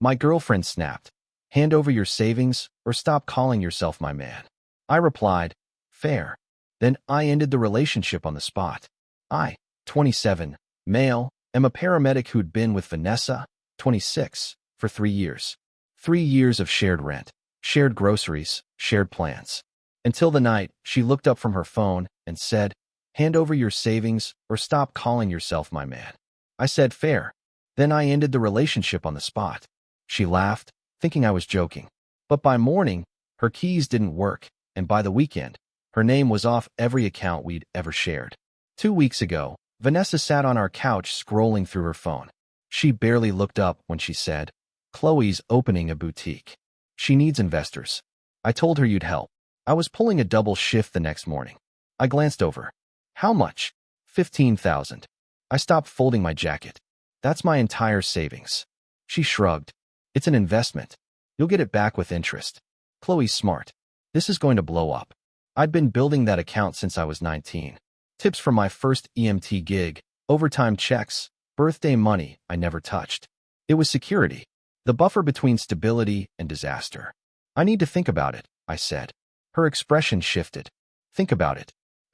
My girlfriend snapped. Hand over your savings or stop calling yourself my man. I replied, fair. Then I ended the relationship on the spot. I, 27, male, am a paramedic who'd been with Vanessa, 26, for 3 years. 3 years of shared rent, shared groceries, shared plans. Until the night she looked up from her phone and said, hand over your savings or stop calling yourself my man. I said fair. Then I ended the relationship on the spot. She laughed, thinking I was joking. But by morning, her keys didn't work, and by the weekend, her name was off every account we'd ever shared. 2 weeks ago, Vanessa sat on our couch scrolling through her phone. She barely looked up when she said, Chloe's opening a boutique. She needs investors. I told her you'd help. I was pulling a double shift the next morning. I glanced over. How much? 15,000. I stopped folding my jacket. That's my entire savings. She shrugged. It's an investment. You'll get it back with interest. Chloe's smart. This is going to blow up. I'd been building that account since I was 19. Tips from my first EMT gig, overtime checks, birthday money I never touched. It was security, the buffer between stability and disaster. I need to think about it, I said. Her expression shifted. Think about it.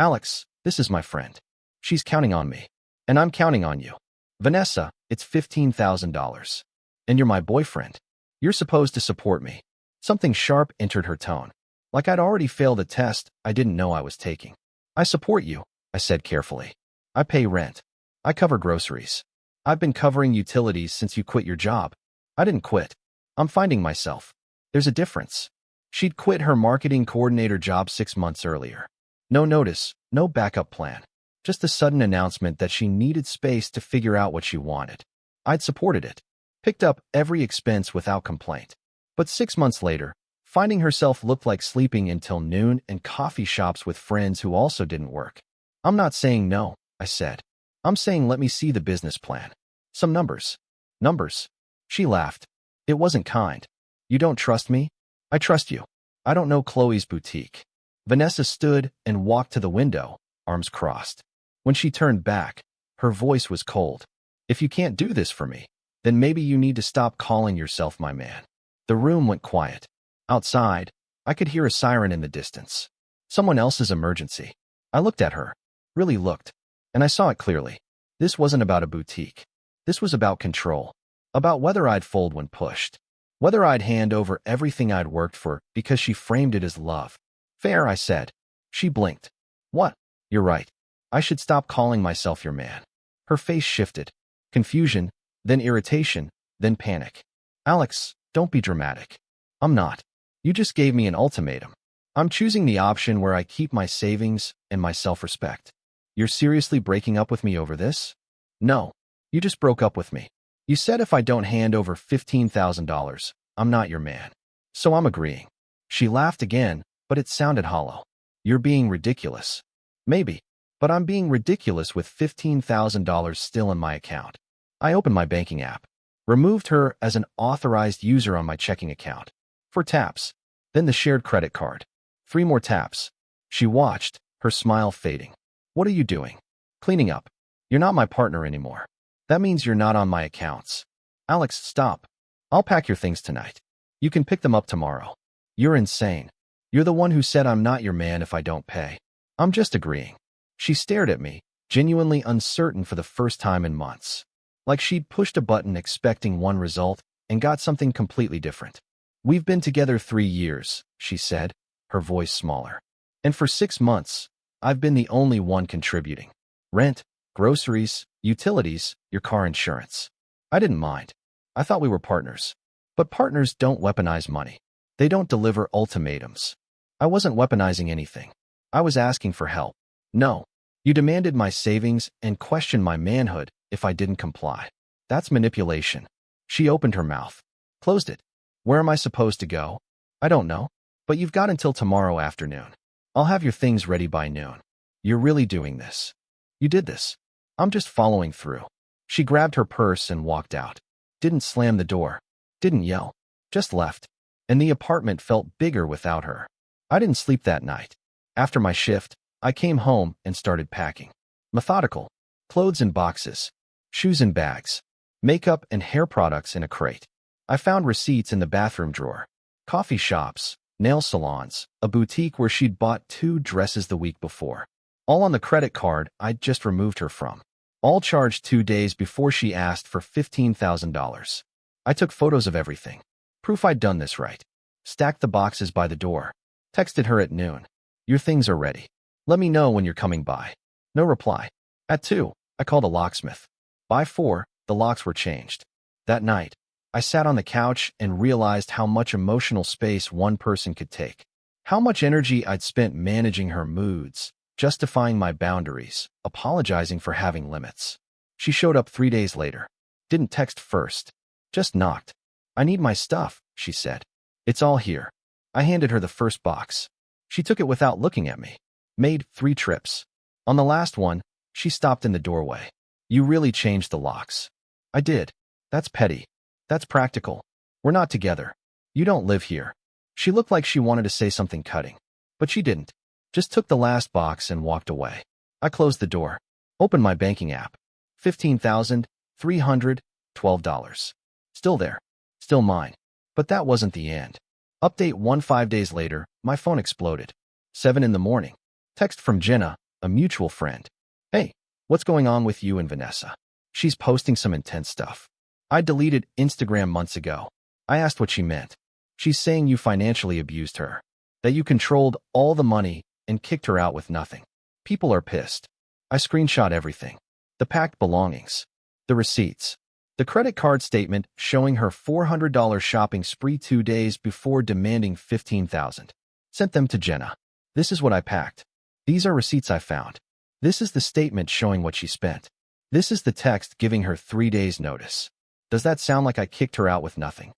Alex, this is my friend. She's counting on me. And I'm counting on you. Vanessa, it's $15,000. And you're my boyfriend. You're supposed to support me. Something sharp entered her tone. Like I'd already failed a test I didn't know I was taking. I support you, I said carefully. I pay rent. I cover groceries. I've been covering utilities since you quit your job. I didn't quit. I'm finding myself. There's a difference. She'd quit her marketing coordinator job 6 months earlier. No notice, no backup plan. Just a sudden announcement that she needed space to figure out what she wanted. I'd supported it. Picked up every expense without complaint. But 6 months later, finding herself looked like sleeping until noon in coffee shops with friends who also didn't work. I'm not saying no, I said. I'm saying let me see the business plan. Some numbers. Numbers. She laughed. It wasn't kind. You don't trust me? I trust you. I don't know Chloe's boutique. Vanessa stood and walked to the window, arms crossed. When she turned back, her voice was cold. If you can't do this for me, then maybe you need to stop calling yourself my man. The room went quiet. Outside, I could hear a siren in the distance. Someone else's emergency. I looked at her, really looked, and I saw it clearly. This wasn't about a boutique. This was about control. About whether I'd fold when pushed. Whether I'd hand over everything I'd worked for because she framed it as love. Fair, I said. She blinked. What? You're right. I should stop calling myself your man. Her face shifted. Confusion, then irritation, then panic. Alex, don't be dramatic. I'm not. You just gave me an ultimatum. I'm choosing the option where I keep my savings and my self-respect. You're seriously breaking up with me over this? No. You just broke up with me. You said if I don't hand over $15,000, I'm not your man. So I'm agreeing. She laughed again, but it sounded hollow. You're being ridiculous. Maybe. But I'm being ridiculous with $15,000 still in my account. I opened my banking app. Removed her as an authorized user on my checking account. 4 taps. Then the shared credit card. 3 more taps. She watched, her smile fading. What are you doing? Cleaning up. You're not my partner anymore. That means you're not on my accounts. Alex, stop. I'll pack your things tonight. You can pick them up tomorrow. You're insane. You're the one who said I'm not your man if I don't pay. I'm just agreeing. She stared at me, genuinely uncertain for the first time in months. Like she'd pushed a button expecting one result and got something completely different. We've been together 3 years, she said, her voice smaller. And for 6 months, I've been the only one contributing. Rent, groceries, utilities, your car insurance. I didn't mind. I thought we were partners. But partners don't weaponize money. They don't deliver ultimatums. I wasn't weaponizing anything. I was asking for help. No. You demanded my savings and questioned my manhood if I didn't comply. That's manipulation. She opened her mouth. Closed it. Where am I supposed to go? I don't know. But you've got until tomorrow afternoon. I'll have your things ready by noon. You're really doing this. You did this. I'm just following through. She grabbed her purse and walked out. Didn't slam the door. Didn't yell. Just left. And the apartment felt bigger without her. I didn't sleep that night. After my shift, I came home and started packing. Methodical. Clothes in boxes. Shoes in bags. Makeup and hair products in a crate. I found receipts in the bathroom drawer. Coffee shops, nail salons, a boutique where she'd bought 2 dresses the week before. All on the credit card I'd just removed her from. All charged 2 days before she asked for $15,000. I took photos of everything. Proof I'd done this right. Stacked the boxes by the door. Texted her at noon. Your things are ready. Let me know when you're coming by. No reply. At 2, I called a locksmith. By 4, the locks were changed. That night, I sat on the couch and realized how much emotional space one person could take. How much energy I'd spent managing her moods, justifying my boundaries, apologizing for having limits. She showed up 3 days later. Didn't text first. Just knocked. I need my stuff, she said. It's all here. I handed her the first box. She took it without looking at me. Made 3 trips. On the last one, she stopped in the doorway. You really changed the locks. I did. That's petty. That's practical. We're not together. You don't live here. She looked like she wanted to say something cutting, but she didn't. Just took the last box and walked away. I closed the door. Opened my banking app. $15,312. Still there. Still mine. But that wasn't the end. Update 1 5 days later, my phone exploded. 7 in the morning. Text from Jenna, a mutual friend. Hey, what's going on with you and Vanessa? She's posting some intense stuff. I deleted Instagram months ago. I asked what she meant. She's saying you financially abused her. That you controlled all the money and kicked her out with nothing. People are pissed. I screenshot everything. The packed belongings. The receipts. The credit card statement showing her $400 shopping spree 2 days before demanding $15,000. Sent them to Jenna. This is what I packed. These are receipts I found. This is the statement showing what she spent. This is the text giving her 3 days notice. Does that sound like I kicked her out with nothing?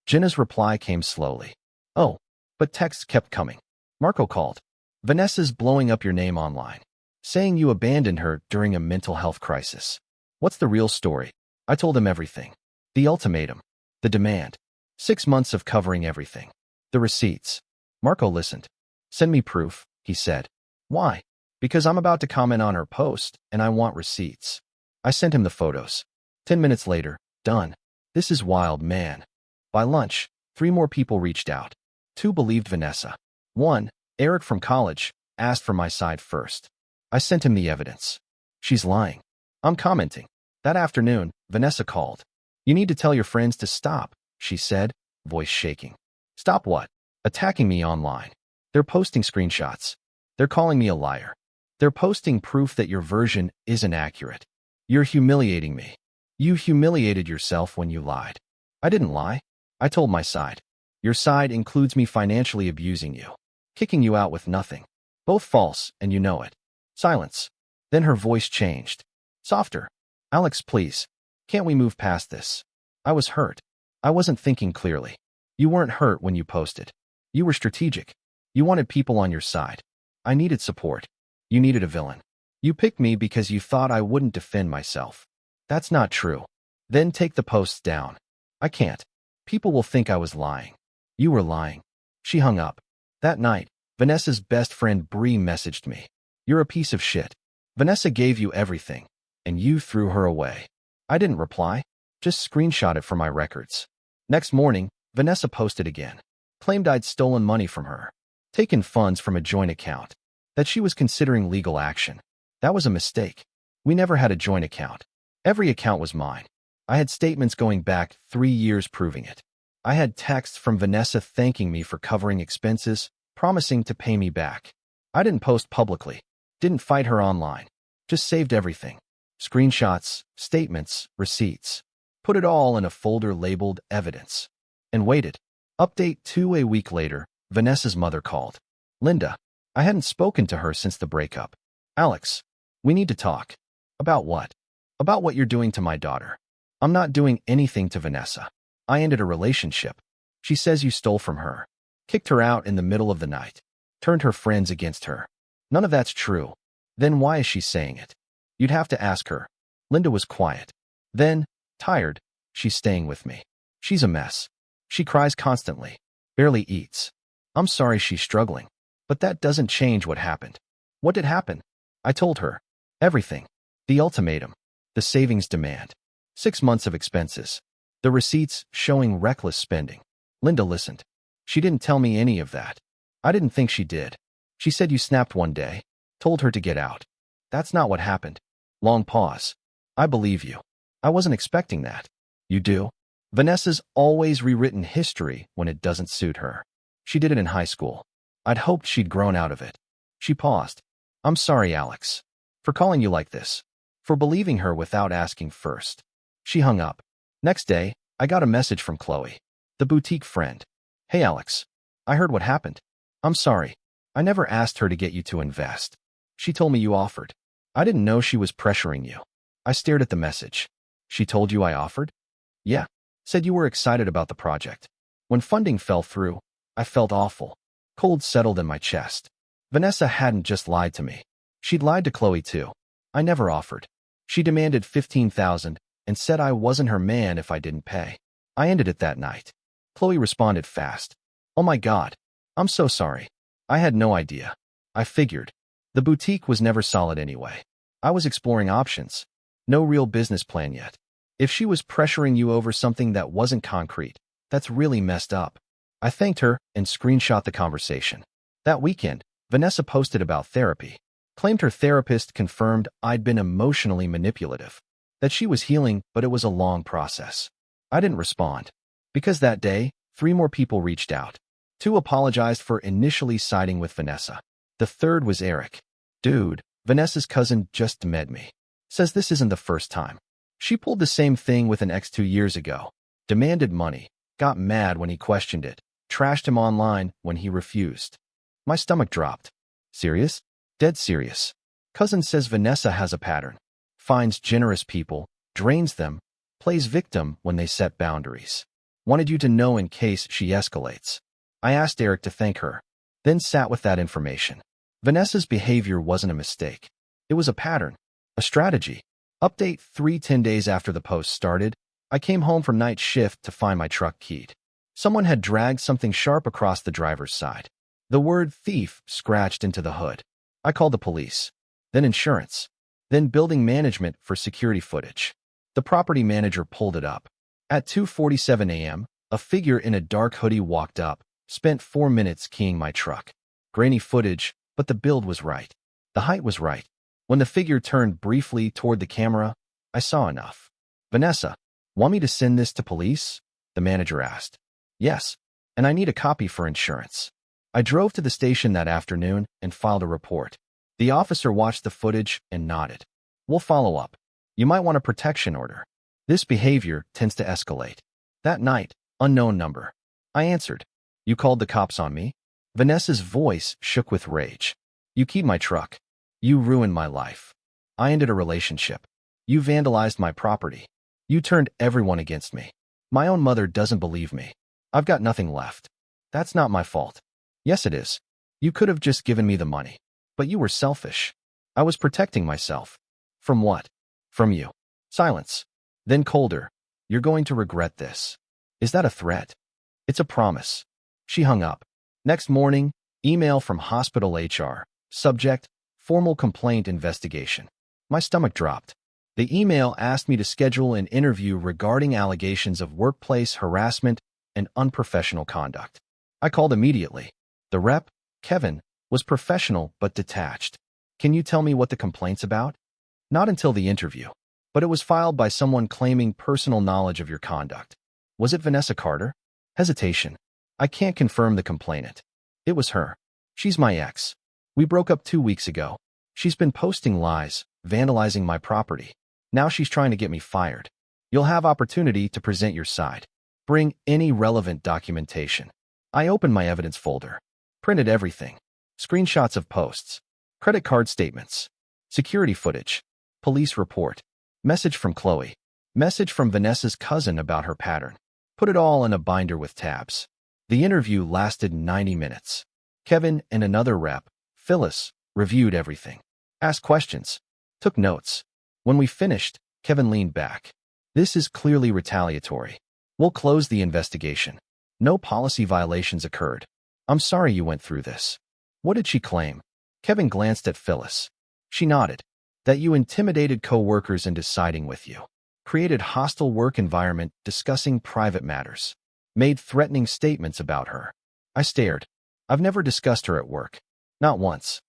Jenna's reply came slowly. Oh, but texts kept coming. Marco called. Vanessa's blowing up your name online, saying you abandoned her during a mental health crisis. What's the real story? I told him everything. The ultimatum. The demand. 6 months of covering everything. The receipts. Marco listened. Send me proof, he said. Why? Because I'm about to comment on her post, and I want receipts. I sent him the photos. 10 minutes later, done. This is wild, man. By lunch, 3 more people reached out. 2 believed Vanessa. 1, Eric from college, asked for my side first. I sent him the evidence. She's lying. I'm commenting. That afternoon, Vanessa called. You need to tell your friends to stop, she said, voice shaking. Stop what? Attacking me online. They're posting screenshots. They're calling me a liar. They're posting proof that your version isn't accurate. You're humiliating me. You humiliated yourself when you lied. I didn't lie. I told my side. Your side includes me financially abusing you, kicking you out with nothing. Both false, and you know it. Silence. Then her voice changed. Softer. Alex, please. Can't we move past this? I was hurt. I wasn't thinking clearly. You weren't hurt when you posted. You were strategic. You wanted people on your side. I needed support. You needed a villain. You picked me because you thought I wouldn't defend myself. That's not true. Then take the posts down. I can't. People will think I was lying. You were lying. She hung up. That night, Vanessa's best friend Bree messaged me. You're a piece of shit. Vanessa gave you everything, and you threw her away. I didn't reply. Just screenshot it from my records. Next morning, Vanessa posted again. Claimed I'd stolen money from her. Taken funds from a joint account. That she was considering legal action. That was a mistake. We never had a joint account. Every account was mine. I had statements going back 3 years proving it. I had texts from Vanessa thanking me for covering expenses, promising to pay me back. I didn't post publicly. Didn't fight her online. Just saved everything. Screenshots, statements, receipts. Put it all in a folder labeled evidence. And waited. Update 2 a week later, Vanessa's mother called. Linda. I hadn't spoken to her since the breakup. Alex. We need to talk. About what? About what you're doing to my daughter. I'm not doing anything to Vanessa. I ended a relationship. She says you stole from her. Kicked her out in the middle of the night. Turned her friends against her. None of that's true. Then why is she saying it? You'd have to ask her. Linda was quiet. Then, tired, she's staying with me. She's a mess. She cries constantly. Barely eats. I'm sorry she's struggling. But that doesn't change what happened. What did happen? I told her. Everything. The ultimatum. The savings demand. 6 months of expenses. The receipts showing reckless spending. Linda listened. She didn't tell me any of that. I didn't think she did. She said you snapped one day, told her to get out. That's not what happened. Long pause. I believe you. I wasn't expecting that. You do? Vanessa's always rewritten history when it doesn't suit her. She did it in high school. I'd hoped she'd grown out of it. She paused. I'm sorry, Alex, for calling you like this, for believing her without asking first. She hung up. Next day, I got a message from Chloe, the boutique friend. Hey, Alex, I heard what happened. I'm sorry. I never asked her to get you to invest. She told me you offered. I didn't know she was pressuring you. I stared at the message. She told you I offered? Yeah. Said you were excited about the project. When funding fell through, I felt awful. Cold settled in my chest. Vanessa hadn't just lied to me. She'd lied to Chloe too. I never offered. She demanded $15,000 and said I wasn't her man if I didn't pay. I ended it that night. Chloe responded fast. Oh my God. I'm so sorry. I had no idea. I figured. The boutique was never solid anyway. I was exploring options. No real business plan yet. If she was pressuring you over something that wasn't concrete, that's really messed up. I thanked her and screenshot the conversation. That weekend, Vanessa posted about therapy, claimed her therapist confirmed I'd been emotionally manipulative, that she was healing, but it was a long process. I didn't respond. Because that day, 3 more people reached out. 2 apologized for initially siding with Vanessa. The third was Eric. Dude, Vanessa's cousin just met me. Says this isn't the first time. She pulled the same thing with an ex 2 years ago. Demanded money, got mad when he questioned it, trashed him online when he refused. My stomach dropped. Serious? Dead serious. Cousin says Vanessa has a pattern. Finds generous people, drains them, plays victim when they set boundaries. Wanted you to know in case she escalates. I asked Eric to thank her, then sat with that information. Vanessa's behavior wasn't a mistake. It was a pattern, a strategy. Update 10 days after the post started, I came home from night shift to find my truck keyed. Someone had dragged something sharp across the driver's side. The word thief scratched into the hood. I called the police, then insurance, then building management for security footage. The property manager pulled it up. At 2:47 a.m., a figure in a dark hoodie walked up, spent 4 minutes keying my truck. Grainy footage, but the build was right. The height was right. When the figure turned briefly toward the camera, I saw enough. Vanessa, want me to send this to police? The manager asked. Yes, and I need a copy for insurance. I drove to the station that afternoon and filed a report. The officer watched the footage and nodded. We'll follow up. You might want a protection order. This behavior tends to escalate. That night, unknown number. I answered. You called the cops on me? Vanessa's voice shook with rage. You keyed my truck. You ruined my life. I ended a relationship. You vandalized my property. You turned everyone against me. My own mother doesn't believe me. I've got nothing left. That's not my fault. Yes, it is. You could have just given me the money. But you were selfish. I was protecting myself. From what? From you. Silence. Then colder. You're going to regret this. Is that a threat? It's a promise. She hung up. Next morning, email from hospital HR. Subject, formal complaint investigation. My stomach dropped. The email asked me to schedule an interview regarding allegations of workplace harassment and unprofessional conduct. I called immediately. The rep, Kevin, was professional but detached. Can you tell me what the complaint's about? Not until the interview. But it was filed by someone claiming personal knowledge of your conduct. Was it Vanessa Carter? Hesitation. I can't confirm the complainant. It was her. She's my ex. We broke up 2 weeks ago. She's been posting lies, vandalizing my property. Now she's trying to get me fired. You'll have opportunity to present your side. Bring any relevant documentation. I opened my evidence folder. Printed everything. Screenshots of posts. Credit card statements. Security footage. Police report. Message from Chloe. Message from Vanessa's cousin about her pattern. Put it all in a binder with tabs. The interview lasted 90 minutes. Kevin and another rep, Phyllis, reviewed everything. Asked questions. Took notes. When we finished, Kevin leaned back. This is clearly retaliatory. We'll close the investigation. No policy violations occurred. I'm sorry you went through this. What did she claim? Kevin glanced at Phyllis. She nodded. That you intimidated co-workers into siding with you. created hostile work environment discussing private matters, made threatening statements about her. I stared. I've never discussed her at work. Not once.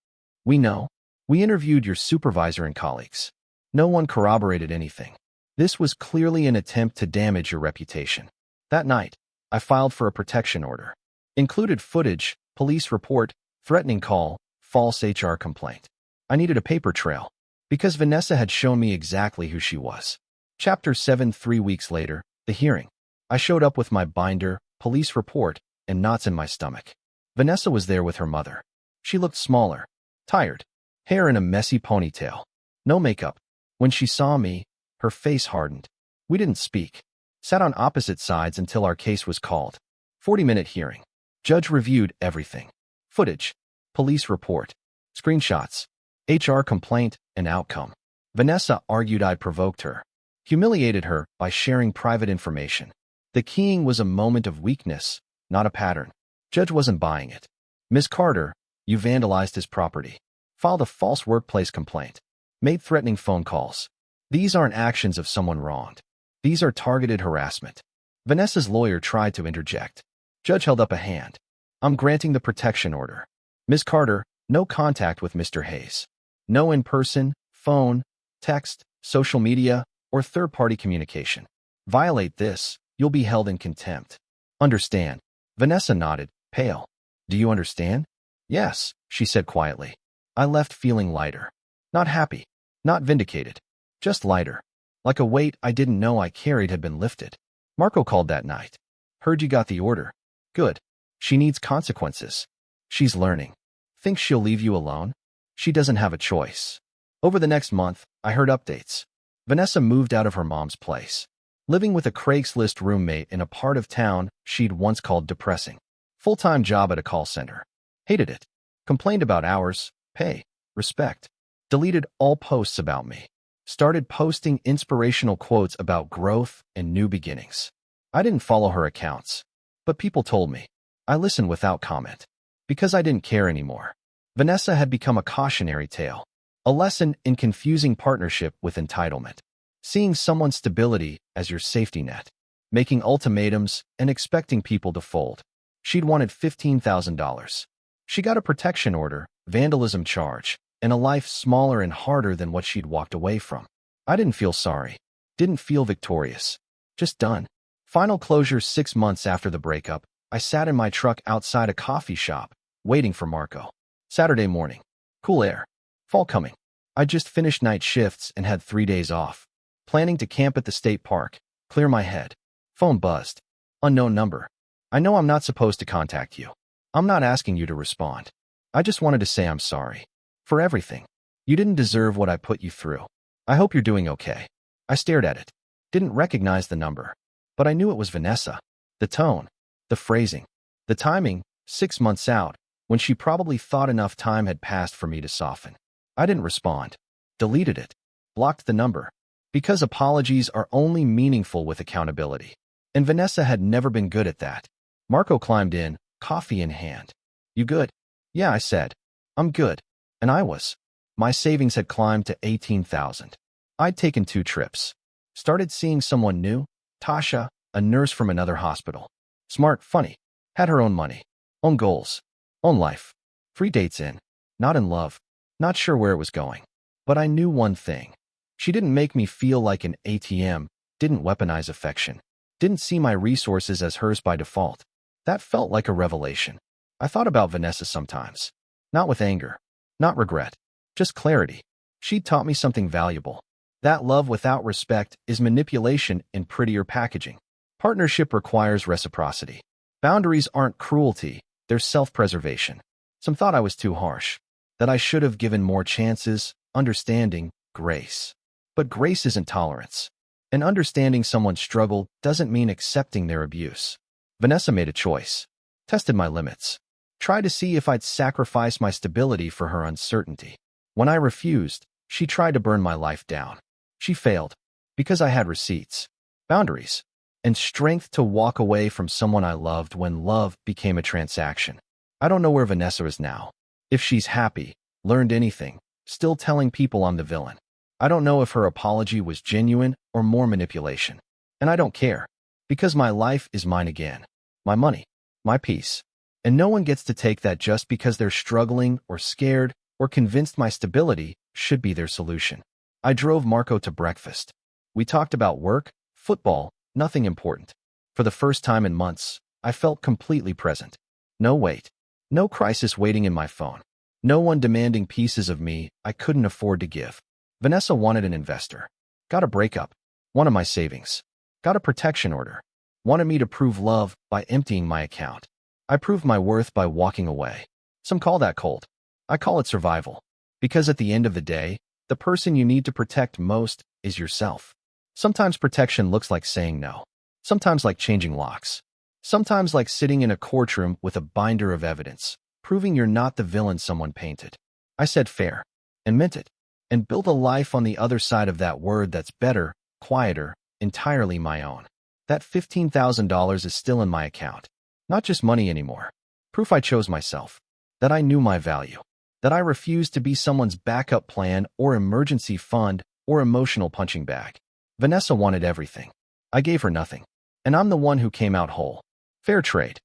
We know. We interviewed your supervisor and colleagues. No one corroborated anything. This was clearly an attempt to damage your reputation. That night, I filed for a protection order. Included footage, police report, threatening call, false HR complaint. I needed a paper trail, because Vanessa had shown me exactly who she was. Chapter 7. 3 weeks later, the hearing. I showed up with my binder, police report, and knots in my stomach. Vanessa was there with her mother. She looked smaller, tired, hair in a messy ponytail. No makeup. When she saw me, her face hardened. We didn't speak. Sat on opposite sides until our case was called. 40-minute hearing. Judge reviewed everything. Footage, police report, screenshots, HR complaint, and outcome. Vanessa argued I provoked her, humiliated her by sharing private information. The keying was a moment of weakness, not a pattern. Judge wasn't buying it. Ms. Carter, you vandalized his property, filed a false workplace complaint, made threatening phone calls. These aren't actions of someone wronged. These are targeted harassment. Vanessa's lawyer tried to interject. Judge held up a hand. I'm granting the protection order. Ms. Carter, no contact with Mr. Hayes. No in-person, phone, text, social media, or third-party communication. Violate this, you'll be held in contempt. Understand? Vanessa nodded, pale. Do you understand? Yes, she said quietly. I left feeling lighter. Not happy. Not vindicated. Just lighter. Like a weight I didn't know I carried had been lifted. Marco called that night. Heard you got the order. Good. She needs consequences. She's learning. Think she'll leave you alone? She doesn't have a choice. Over the next month, I heard updates. Vanessa moved out of her mom's place, living with a Craigslist roommate in a part of town she'd once called depressing. Full-time job at a call center. Hated it. Complained about hours, pay, respect. Deleted all posts about me. Started posting inspirational quotes about growth and new beginnings. I didn't follow her accounts, but people told me. I listened without comment, because I didn't care anymore. Vanessa had become a cautionary tale, a lesson in confusing partnership with entitlement, seeing someone's stability as your safety net, making ultimatums and expecting people to fold. She'd wanted $15,000. She got a protection order, vandalism charge, and a life smaller and harder than what she'd walked away from. I didn't feel sorry. Didn't feel victorious. Just done. Final closure. 6 months after the breakup, I sat in my truck outside a coffee shop, waiting for Marco. Saturday morning. Cool air. Fall coming. I just finished night shifts and had 3 days off. Planning to camp at the state park. Clear my head. Phone buzzed. Unknown number. I know I'm not supposed to contact you. I'm not asking you to respond. I just wanted to say I'm sorry. For everything. You didn't deserve what I put you through. I hope you're doing okay. I stared at it. Didn't recognize the number. But I knew it was Vanessa. The tone. The phrasing. The timing. 6 months out, when she probably thought enough time had passed for me to soften. I didn't respond. Deleted it. Blocked the number. Because apologies are only meaningful with accountability. And Vanessa had never been good at that. Marco climbed in, coffee in hand. You good? Yeah, I said. I'm good. And I was. My savings had climbed to $18,000. I'd taken 2 trips. Started seeing someone new, Tasha, a nurse from another hospital. Smart, funny. Had her own money. Own goals. Own life. 3 dates in. Not in love. Not sure where it was going. But I knew one thing. She didn't make me feel like an ATM, didn't weaponize affection, didn't see my resources as hers by default. That felt like a revelation. I thought about Vanessa sometimes. Not with anger. Not regret. Just clarity. She taught me something valuable. That love without respect is manipulation in prettier packaging. Partnership requires reciprocity. Boundaries aren't cruelty, they're self-preservation. Some thought I was too harsh. That I should have given more chances, understanding, grace. But grace isn't tolerance. And understanding someone's struggle doesn't mean accepting their abuse. Vanessa made a choice. Tested my limits. Tried to see if I'd sacrifice my stability for her uncertainty. When I refused, she tried to burn my life down. She failed. Because I had receipts, boundaries, and strength to walk away from someone I loved when love became a transaction. I don't know where Vanessa is now. If she's happy, learned anything, still telling people I'm the villain. I don't know if her apology was genuine or more manipulation. And I don't care, because my life is mine again. My money, my peace. And no one gets to take that just because they're struggling or scared or convinced my stability should be their solution. I drove Marco to breakfast. We talked about work, football, nothing important. For the first time in months, I felt completely present. No wait. No crisis waiting in my phone. No one demanding pieces of me I couldn't afford to give. Vanessa wanted an investor. Got a breakup. Wanted my savings. Got a protection order. Wanted me to prove love by emptying my account. I proved my worth by walking away. Some call that cold. I call it survival. Because at the end of the day, the person you need to protect most is yourself. Sometimes protection looks like saying no. Sometimes like changing locks. Sometimes like sitting in a courtroom with a binder of evidence, proving you're not the villain someone painted. I said fair, and meant it, and built a life on the other side of that word that's better, quieter, entirely my own. That $15,000 is still in my account. Not just money anymore. Proof I chose myself. That I knew my value. That I refused to be someone's backup plan or emergency fund or emotional punching bag. Vanessa wanted everything. I gave her nothing. And I'm the one who came out whole. Fair trade.